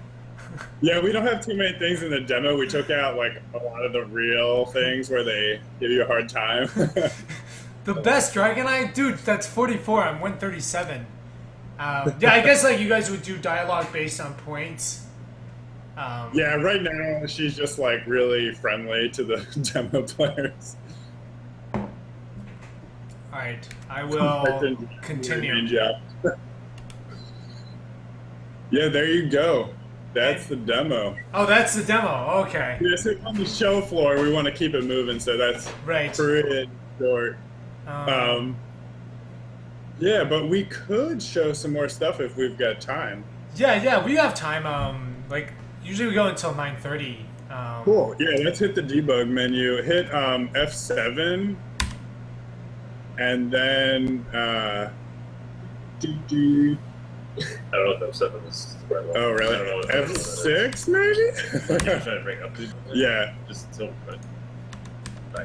Yeah, we don't have too many things in the demo. We took out like a lot of the real things where they give you a hard time. The best Dragonite? Dude, that's 44. I'm 137. Yeah, I guess like you guys would do dialogue based on points. Yeah, right now she's just like really friendly to the demo players. Alright, I will continue. Yeah, there you go. That's the demo. Oh, that's the demo. Okay. Yeah, so on the show floor, we want to keep it moving, so that's right. Pretty short. Yeah, but we could show some more stuff if we've got time. Yeah, we have time. Like usually we go until 9:30. Cool. Yeah, let's hit the debug menu. Hit F7, and then I don't know if F7 is the right one. Oh, really? I don't know F6, maybe? I'm trying to bring up the Yeah. just so but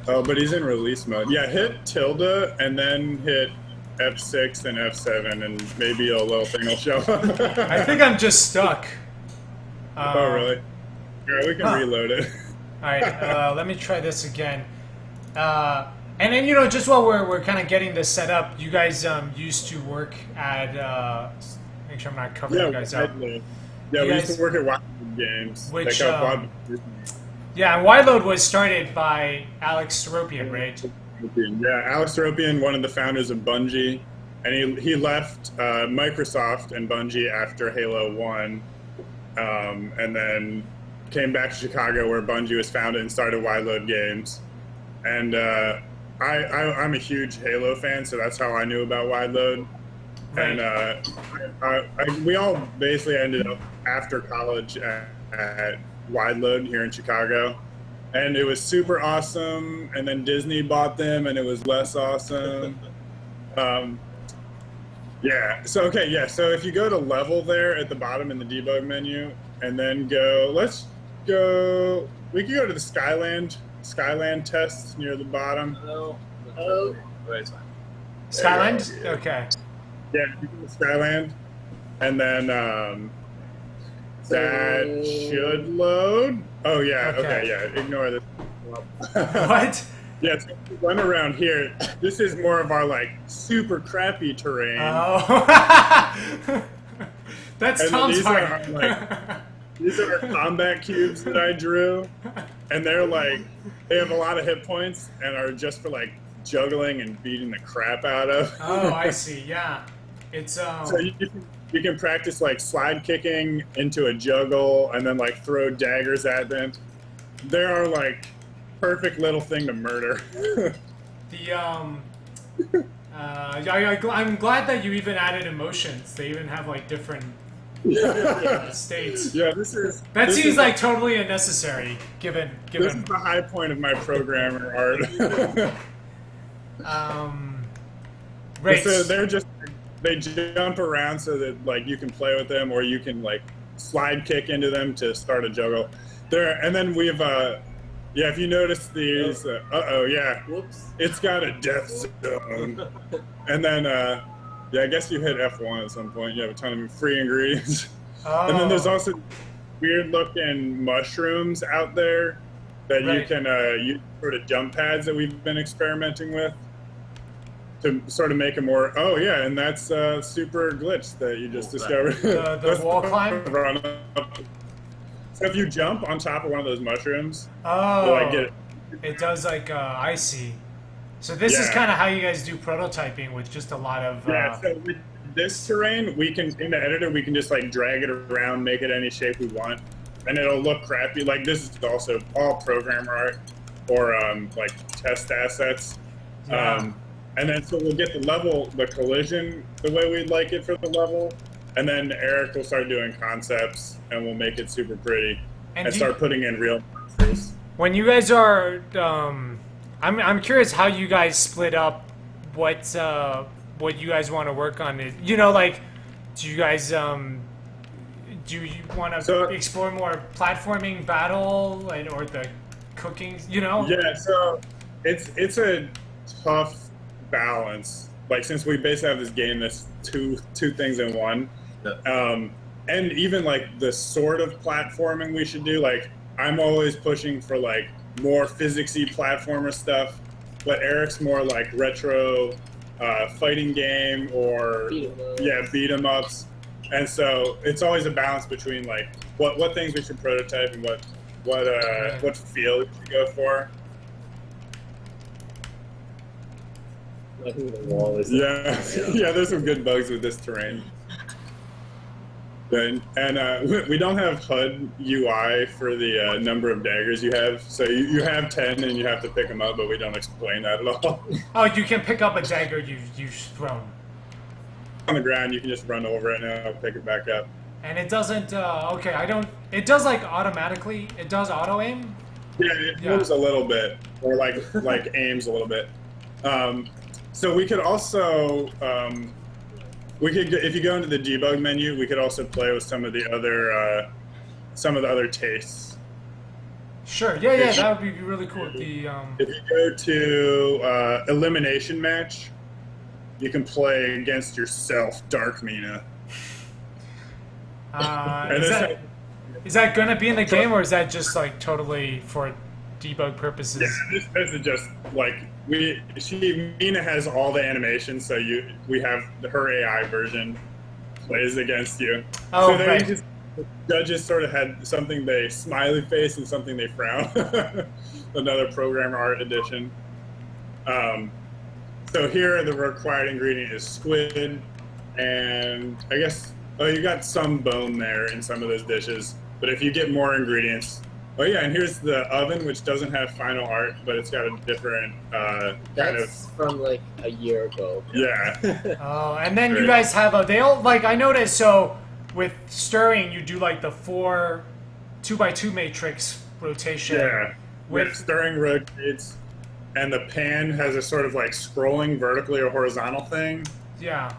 Oh, but he's in release mode. Yeah, hit tilde and then hit F6 and F7, and maybe a little thing will show up. I think I'm just stuck. Oh, really? Yeah, we can reload it. Alright, let me try this again. And then, you know, just while we're kind of getting this set up, you guys used to work at... make sure I'm not covering you guys up. Yeah, we used to work at Wildwood Games. Which, yeah, and Wideload was started by Alex Seropian, right? Yeah, Alex Seropian, one of the founders of Bungie, and he left Microsoft and Bungie after Halo 1, and then came back to Chicago where Bungie was founded and started Wideload Games. And I'm a huge Halo fan, so that's how I knew about Wideload. Right. And we all basically ended up after college at Wideload here in Chicago, and it was super awesome. And then Disney bought them, and it was less awesome. Yeah. So okay. Yeah. So if you go to level there at the bottom in the debug menu, and then go, let's go. We can go to the Skyland test near the bottom. Oh. Wait, it's fine. Skyland? Okay. Yeah, you go to Skyland, and then that should load. Oh yeah, okay, yeah. Ignore this. What? Yeah, so if you run around here. This is more of our like super crappy terrain. Oh. That's And Tom's these heart. are these are combat cubes that I drew, and they're like they have a lot of hit points and are just for like juggling and beating the crap out of. Oh, I see. Yeah, it's So you can practice like slide kicking into a juggle and then like throw daggers at them. They are like perfect little thing to murder. I'm glad that you even added emotions. They even have like different states. Yeah, That seems like totally unnecessary, given. This is the high point of my programmer art. Right. So they jump around so that like you can play with them, or you can like slide kick into them to start a juggle. And then we've yeah, if you notice these, yeah, Whoops. it's got a death zone. And then yeah, I guess you hit F1 at some point. You have a ton of free ingredients. Oh. And then there's also weird looking mushrooms out there that you can use sort of jump pads that we've been experimenting with to sort of make it more. Oh yeah, and that's super glitch that you just discovered. The wall climb. So if you jump on top of one of those mushrooms, Oh, you'll, like, get it. It does like I see. So this is kind of how you guys do prototyping with just a lot of. Yeah. So with this terrain, we can in the editor we can just like drag it around, make it any shape we want, and it'll look crappy. Like this is also all programmer art or like test assets. Yeah. And then so we'll get the collision the way we'd like it for the level. And then Eric will start doing concepts, and we'll make it super pretty, and start putting in real monsters. When you guys are, I'm curious how you guys split up what you guys want to work on. You know, like, do you guys do you want to explore more platforming, battle, or the cooking. You know? Yeah, so it's a tough balance. Like since we basically have this game that's two things in one, and even like the sort of platforming we should do. Like I'm always pushing for like more physicsy platformer stuff, but Eric's more like retro fighting game or beat 'em ups. And so it's always a balance between like what things we should prototype and what feel we should go for. Like the wall is Yeah, there's some good bugs with this terrain. And we don't have HUD UI for the number of daggers you have. So you have 10 and you have to pick them up, but we don't explain that at all. Oh, you can pick up a dagger you've thrown. On the ground, you can just run over it and it'll pick it back up. And it doesn't, okay, I don't, it does like automatically, it does auto aim? Yeah, it moves a little bit, or like aims a little bit. So we could also, if you go into the debug menu, we could also play with some of the other tastes. Sure, yeah, that would be really cool. The If you go to elimination match, you can play against yourself, Dark Mina. Is that gonna be in the game, or is that just like totally for debug purposes? Yeah, this is just like Mina has all the animations, so we have her AI version plays against you. Oh, so right. The judges sort of had something they smiley face and something they frown. Another programmer art edition. So here the required ingredient is squid, and I guess you got some bone there in some of those dishes. But if you get more ingredients, and here's the oven, which doesn't have final art, but it's got a different That's from like a year ago. Yeah. Oh, and then you guys have I noticed, so with stirring you do like the 4 2x2 matrix rotation. Yeah. With stirring rotates, and the pan has a sort of like scrolling vertically or horizontal thing. Yeah.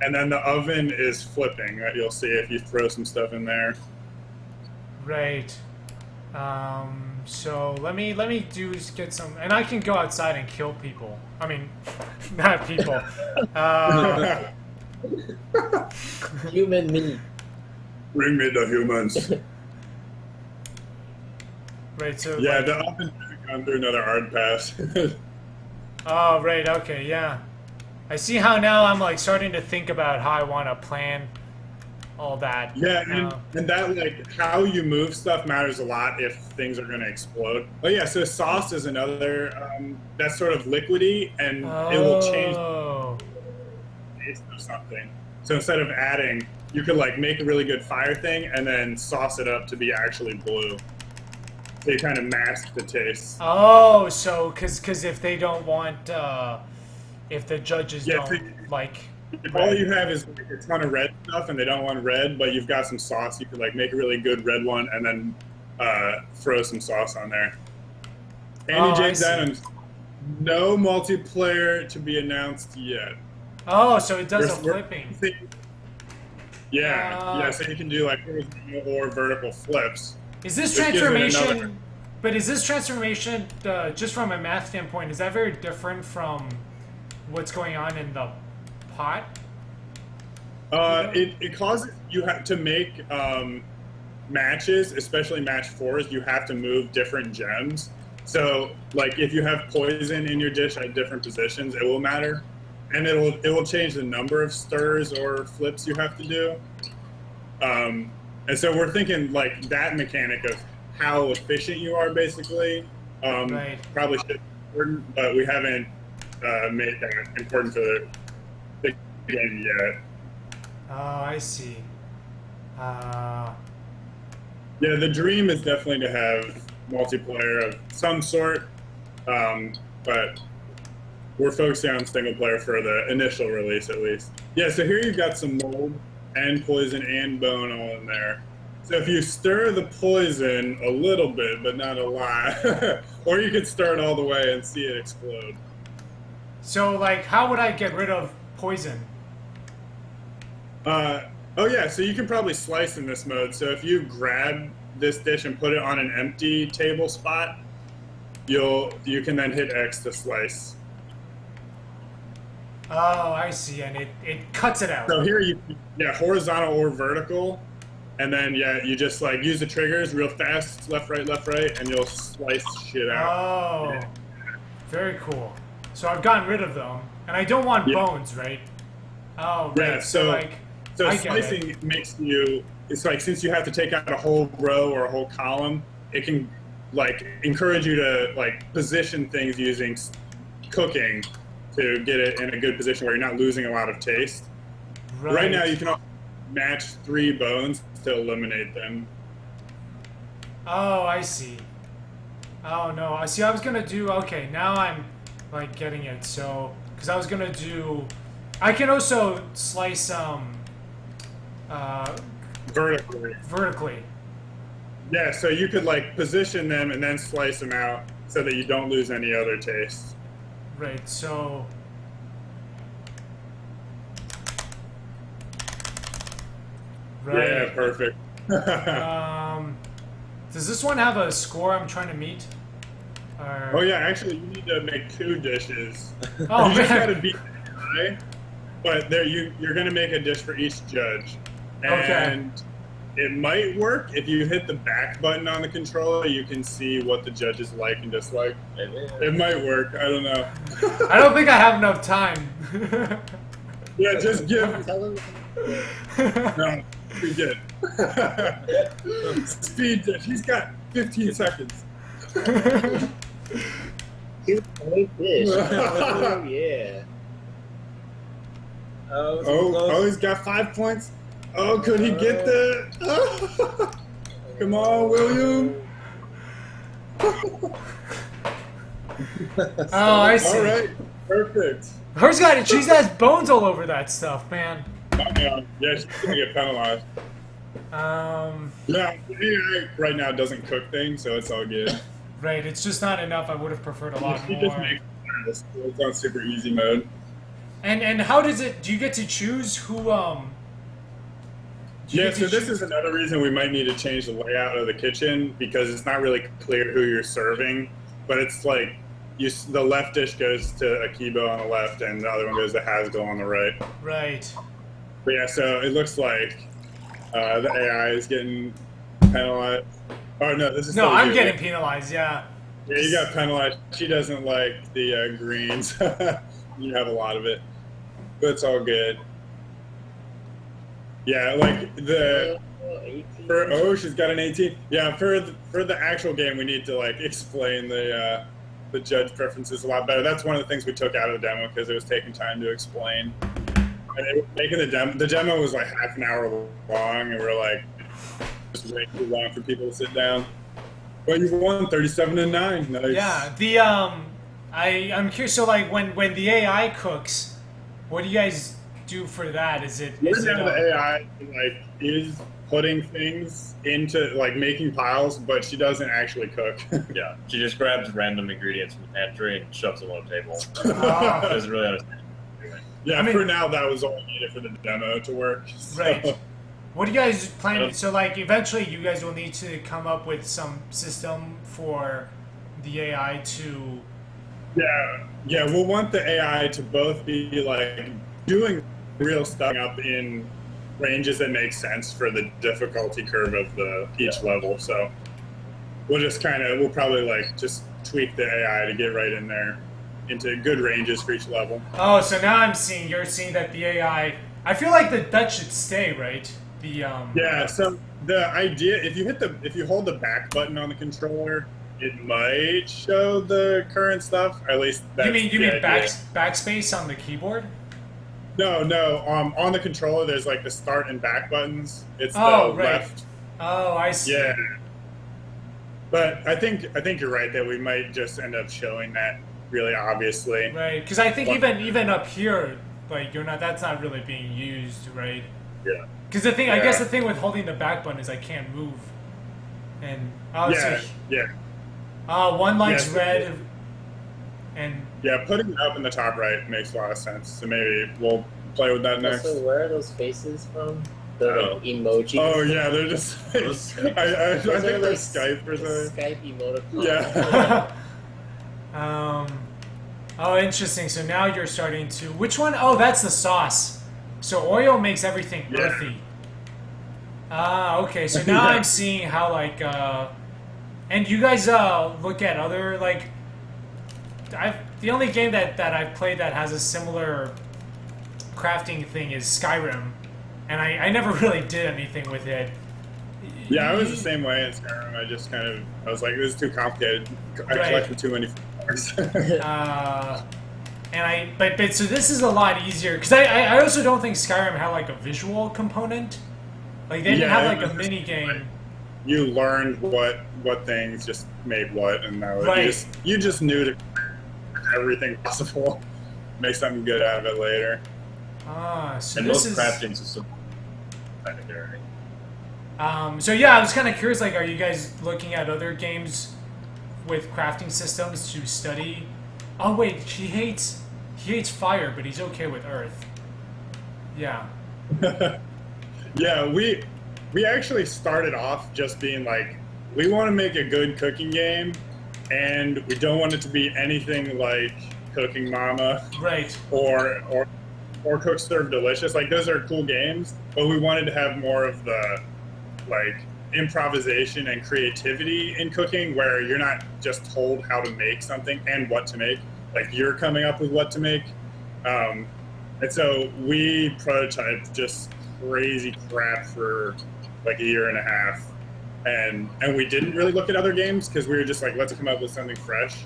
And then the oven is flipping, that you'll see if you throw some stuff in there. Right. So let me get some, and I can go outside and kill people. I mean, not people. Human meat. Bring me the humans. Right. So yeah, the oven hasn't gone through another art pass. Oh, right. Okay. Yeah. I see how now I'm like starting to think about how I want to plan all that. Yeah, and that like how you move stuff matters a lot if things are going to explode. Oh yeah, so sauce is another that's sort of liquidy, and it will change the taste of something. So instead of adding, you could like make a really good fire thing and then sauce it up to be actually blue. So you kind of mask the taste. Oh, so because if they don't want, if the judges don't like. If all you have is like a ton of red stuff and they don't want red, but you've got some sauce, you could like make a really good red one and then throw some sauce on there. Andy James Adams, no multiplayer to be announced yet. Oh, so it does a flipping. Yeah, so you can do like horizontal or vertical flips. Is this transformation? But is this transformation just from a math standpoint? Is that very different from what's going on in the pot? It causes you have to make matches, especially match 4s. You have to move different gems. So, like if you have poison in your dish at different positions, it will matter, and it will change the number of stirs or flips you have to do. And so we're thinking like that mechanic of how efficient you are, basically. Probably should be important, but we haven't made that important for the game yet. Oh, I see. Yeah, the dream is definitely to have multiplayer of some sort, but we're focusing on single player for the initial release, at least. Yeah, so here you've got some mold and poison and bone all in there. So if you stir the poison a little bit, but not a lot, or you could stir it all the way and see it explode. So, like, how would I get rid of poison? Oh yeah, so you can probably slice in this mode. So if you grab this dish and put it on an empty table spot, you can then hit X to slice. Oh, I see, and it cuts it out. So here horizontal or vertical, and then you just like use the triggers real fast, left, right, and you'll slice shit out. Oh, very cool. So I've gotten rid of them, and I don't want bones, right? Oh, right. Yeah, so I get it. slicing makes you. It's like since you have to take out a whole row or a whole column, it can like encourage you to like position things using cooking to get it in a good position where you're not losing a lot of taste. Right now, you can also match 3 bones to eliminate them. Oh, I see. Oh no, I see. I was gonna do. Okay, now I'm like getting it. So, because I was gonna do, I can also slice vertically. Yeah, so you could like position them and then slice them out so that you don't lose any other taste. Right. So. Right. Yeah, perfect. Does this one have a score I'm trying to meet? Or... Oh yeah, actually, you need to make 2 dishes. Oh, you just man. gotta beat the AI, but you're gonna make a dish for each judge, and it might work if you hit the back button on the controller. You can see what the judges like and dislike. It might work. I don't know. I don't think I have enough time. Yeah, just give. Tell them. No, pretty good. Speed dish. He's got 15 seconds. Two-point dish. Oh, yeah. Oh, he's got 5 points. Oh, could he get the? Come on, William. Oh, I see. All right, perfect. Hers got it. She has bones all over that stuff, man. Yeah, she's gonna get penalized. Yeah, AI right now doesn't cook things, so it's all good. Right, it's just not enough. I would have preferred a lot She just more. makes it's on super easy mode. And how does it? Do you get to choose who? Do you Yeah, get to so this choose- is another reason we might need to change the layout of the kitchen because it's not really clear who you're serving, but it's like the left dish goes to Akibo on the left and the other one goes to Hasgo on the right. Right. But yeah, so it looks like the AI is getting penalized. Oh no, this is No, still I'm you. getting penalized. Yeah. Yeah, you got penalized. She doesn't like the greens. You have a lot of it, but it's all good. Yeah, like she's got an 18. Yeah, for the actual game, we need to like explain the judge preferences a lot better. That's one of the things we took out of the demo because it was taking time to explain. And making the demo was like half an hour long, and we're like, it's way too long for people to sit down. But you won 37-9. Nice. Yeah. The I'm curious. So like when the AI cooks, what do you guys do for that? Is it? Right now the AI like is putting things into like making piles, but she doesn't actually cook. Yeah, she just grabs random ingredients from the pantry and shoves them on the table. Ah. Doesn't really understand. Yeah, I mean- for now that was all needed for the demo to work. So. Right. What do you guys plan? So, like, eventually, you guys will need to come up with some system for the AI to. Yeah, we'll want the AI to both be like doing real stuff up in ranges that make sense for the difficulty curve of each level. So we'll probably like just tweak the AI to get right in there into good ranges for each level. Oh, so now you're seeing that the AI. I feel like that should stay, right? The Yeah, so the idea if you hold the back button on the controller, it might show the current stuff. At least that's You mean the idea. backspace on the keyboard? No. On the controller, there's like the start and back buttons. It's the Right. left. Oh, I see. Yeah. But I think you're right that we might just end up showing that really obviously. Right, because I think even up here, like that's not really being used, right? Yeah. Because I guess the thing with holding the back button is I can't move. And one light's Yeah. red, and Yeah, putting it up in the top right makes a lot of sense. So maybe we'll play with that next. Also, where are those faces from? the like, emojis. Oh yeah, they're just. Those- I think Those they're are, like, Skype or something. Skype emoticons. Yeah. Oh, interesting. So now you're starting to. Which one? Oh, that's the sauce. So oil makes everything Yeah. earthy. Ah, okay. So now Yeah. I'm seeing how like. And you guys look at other like. The only game that I've played that has a similar crafting thing is Skyrim, and I never really did anything with it. Yeah, I was the same way in Skyrim. I was like, this is too complicated. I Right. collected too many flowers. But so this is a lot easier because I also don't think Skyrim had like a visual component. Like they didn't Yeah, have it like a was mini game. You learned what things just made what, and that was Right. you just knew to everything possible. Make something good out of it later. So And this most is. crafting systems secondary. So yeah, I was kind of curious. Like, are you guys looking at other games with crafting systems to study? Oh wait, he hates fire, but he's okay with earth. Yeah. Yeah, we actually started off just being like, we want to make a good cooking game, and we don't want it to be anything like Cooking Mama Right. or Cook Serve Delicious. Like those are cool games, but we wanted to have more of the like improvisation and creativity in cooking, where you're not just told how to make something and what to make. Like you're coming up with what to make. And so we prototyped just crazy crap for like a year and a half, and we didn't really look at other games because we were just like, let's come up with something fresh.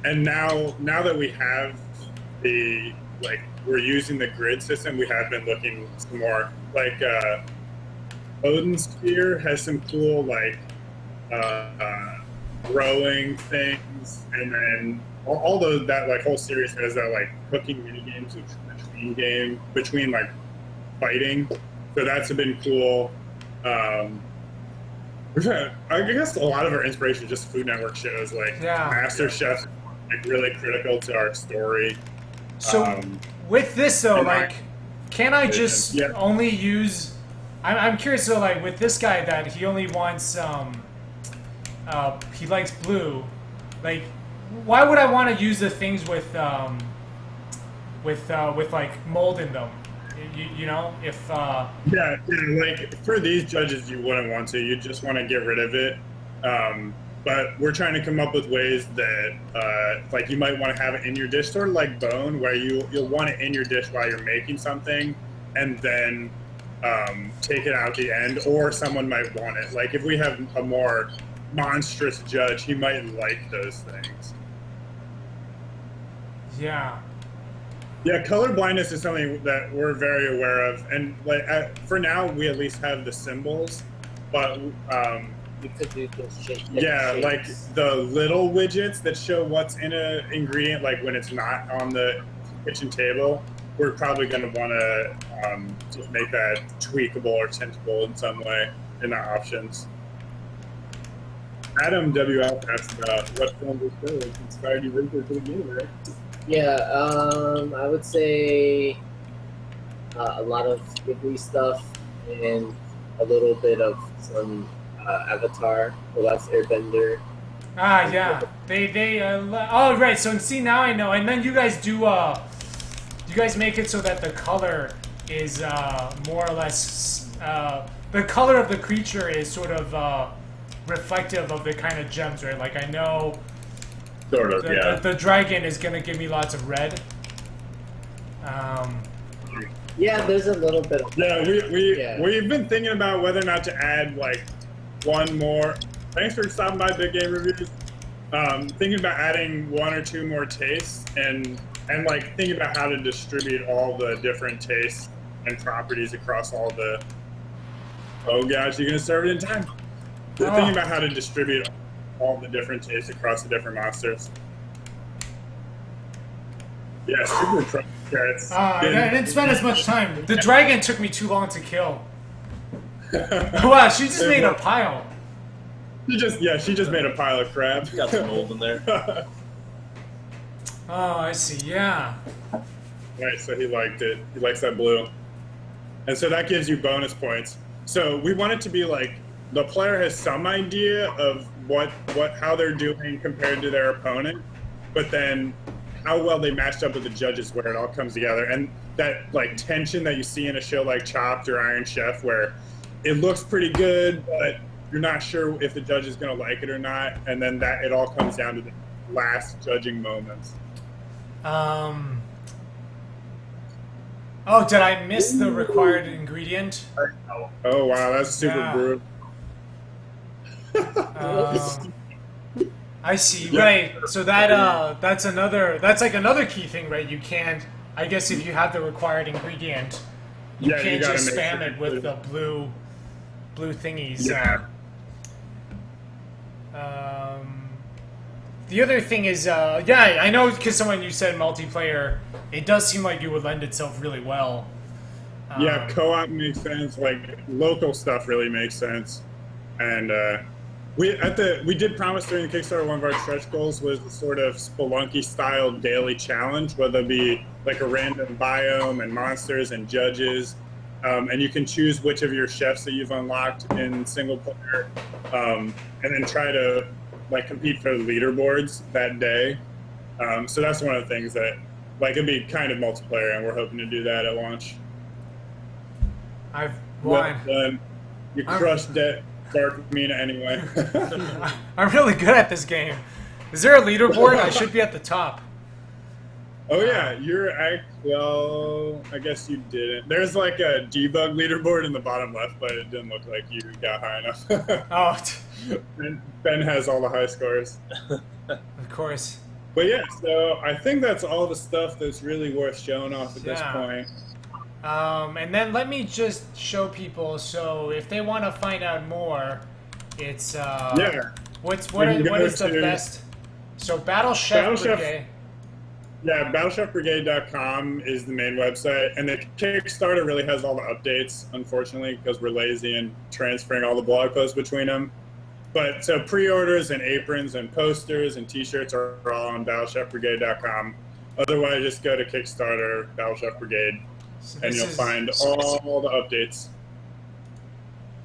And now that we have we're using the grid system, we have been looking some more. Like Odin Sphere has some cool like growing things, and then all those that like whole series has that like cooking mini games between like fighting. So that's been cool. We've had, I guess, a lot of our inspiration is just Food Network shows, like Yeah. Master Chef, like really critical to our story. So with this though, and like, can I just Yeah. only use? I'm curious though, like with this guy that he only wants he likes blue. Like, why would I want to use the things with like mold in them? You know, if Yeah, like for these judges, you wouldn't want to. You just want to get rid of it. But we're trying to come up with ways that, like, you might want to have it in your dish, sort of like bone, where you'll want it in your dish while you're making something, and then take it out at the end. Or someone might want it. Like if we have a more monstrous judge, he might like those things. yeah. Yeah, color blindness is something that we're very aware of, and like for now, we at least have the symbols. But You could do those shapes. yeah, like the little widgets that show what's in an ingredient, like when it's not on the kitchen table, we're probably going to want to just make that tweakable or tintable in some way in our options. Adam WL asked about what films or shows inspired you really for the game, right? Yeah, I would say a lot of Ghibli stuff and a little bit of some Avatar, The Last Airbender. Ah, yeah. They oh right. So see, now I know. And then you guys do you guys make it so that the color is more or less the color of the creature is sort of reflective of the kind of gems, right? Like I know Sort of, yeah. the dragon is gonna give me lots of red. Yeah, there's a little bit of Yeah, Yeah. we've been thinking about whether or not to add like one more. Thanks for stopping by Big Game Reviews. Thinking about adding one or two more tastes, and like thinking about how to distribute all the different tastes and properties across all the. Oh gosh, you're gonna serve it in time. Thinking about how to distribute all the different tastes across the different monsters. Yeah, super pro carrots. I didn't spend as much time. The dragon took me too long to kill. Wow, she just made a pile. She just made a pile of crab. Got some mold in there. Oh, I see. Yeah. Right, so he liked it. He likes that blue. and so that gives you bonus points. So we want it to be like the player has some idea of how they're doing compared to their opponent, but then how well they matched up with the judges, where it all comes together, and that like tension that you see in a show like Chopped or Iron Chef, where it looks pretty good, but you're not sure if the judge is going to like it or not, and then that it all comes down to the last judging moments. Oh, did I miss the required ingredient? Oh wow, that's super brutal. I see. Yeah. Right. So that's like another key thing, right? You can't. I guess if you have the required ingredient, you can't just spam it with the blue thingies. Yeah. The other thing is, I know because you said multiplayer, it does seem like you would lend itself really well. Yeah, co-op makes sense. Like local stuff really makes sense, and we did promise during the Kickstarter, one of our stretch goals was the sort of Spelunky style daily challenge, whether it be like a random biome and monsters and judges, and you can choose which of your chefs that you've unlocked in single player, and then try to like compete for the leaderboards that day. So that's one of the things that like it'd be kind of multiplayer, and we're hoping to do that at launch. I've won. Well, you crushed that Dark Mina anyway. I'm really good at this game. Is there a leaderboard? I should be at the top. Oh yeah, well, I guess you didn't. There's like a debug leaderboard in the bottom left, but it didn't look like you got high enough. Oh. Ben has all the high scores. Of course. But yeah, so I think that's all the stuff that's really worth showing off at this point. And then let me just show people. So if they want to find out more, it's what is the best? So Battlechef Brigade. Yeah, BattlechefBrigade.com is the main website, and the Kickstarter really has all the updates, unfortunately, because we're lazy and transferring all the blog posts between them. But so pre-orders and aprons and posters and T-shirts are all on BattlechefBrigade.com. Otherwise, just go to Kickstarter, Battlechef Brigade, and you'll find all the updates.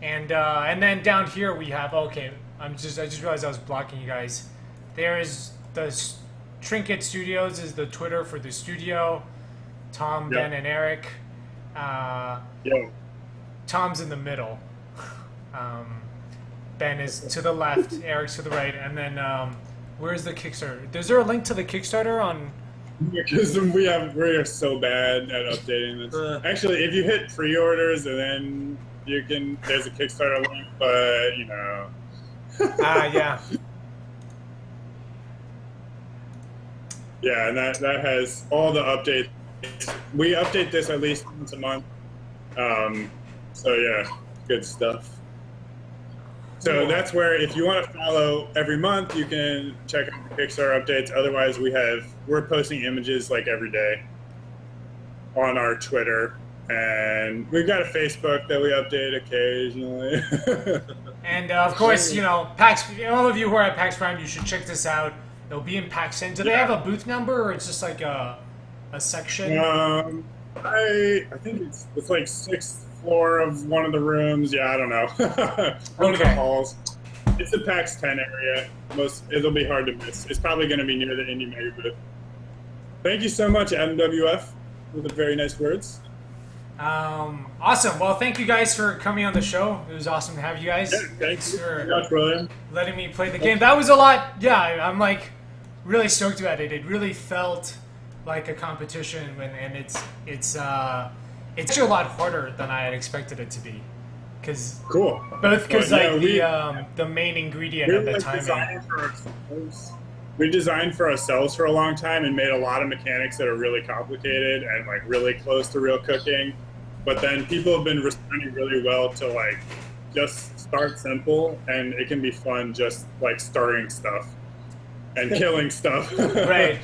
And then down here we have I just realized I was blocking you guys. There's the Trinket Studios is the Twitter for the studio. Tom, Ben, and Eric. Tom's in the middle. Ben is to the left, Eric's to the right, and then where's the Kickstarter? Is there a link to the Kickstarter on? Because we are so bad at updating this. Actually, if you hit pre-orders and then there's a Kickstarter link, but you know. Yeah. Yeah, and that has all the updates. We update this at least once a month. So yeah, good stuff. So that's where, if you want to follow every month, you can check out the Kickstarter updates. Otherwise, we're posting images like every day on our Twitter, and we've got a Facebook that we update occasionally. And of course, PAX. All of you who are at PAX Prime, you should check this out. It'll be in PAX End. Do they have a booth number, or it's just like a section? I think it's like 6th floor of one of the rooms. Yeah, I don't know. One of the halls. It's the PAX 10 area. It'll be hard to miss. It's probably going to be near the Indie Mega booth. Thank you so much, MWF, for the very nice words. Awesome. Well, thank you guys for coming on the show. It was awesome to have you guys. Yeah, thanks for letting me play the game. That was a lot. Yeah, I'm like really stoked about it. It really felt like a competition, and it's actually a lot harder than I had expected it to be. Cool. Because the main ingredient of the timing. We designed for ourselves for a long time and made a lot of mechanics that are really complicated and like really close to real cooking. But then people have been responding really well to like just start simple, and it can be fun just like starting stuff and killing stuff. Right.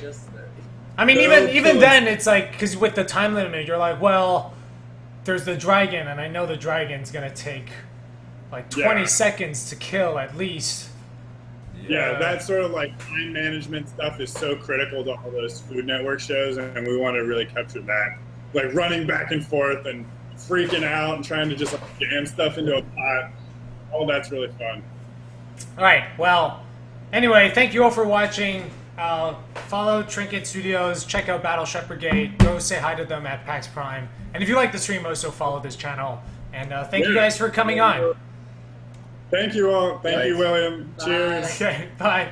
I mean, even then, it's like, because with the time limit, you're like, well, there's the dragon, and I know the dragon's gonna take like 20 seconds to kill at least. Yeah, that sort of like time management stuff is so critical to all those Food Network shows, and we want to really capture that. Like running back and forth and freaking out and trying to just like, jam stuff into a pot. All that's really fun. All right. Well, anyway, thank you all for watching. Follow Trinket Studios. Check out Battleship Brigade. Go say hi to them at PAX Prime. And if you like the stream, also follow this channel. And thank you guys for coming on. Thank you all. Thank you, William. Cheers. Okay. Bye.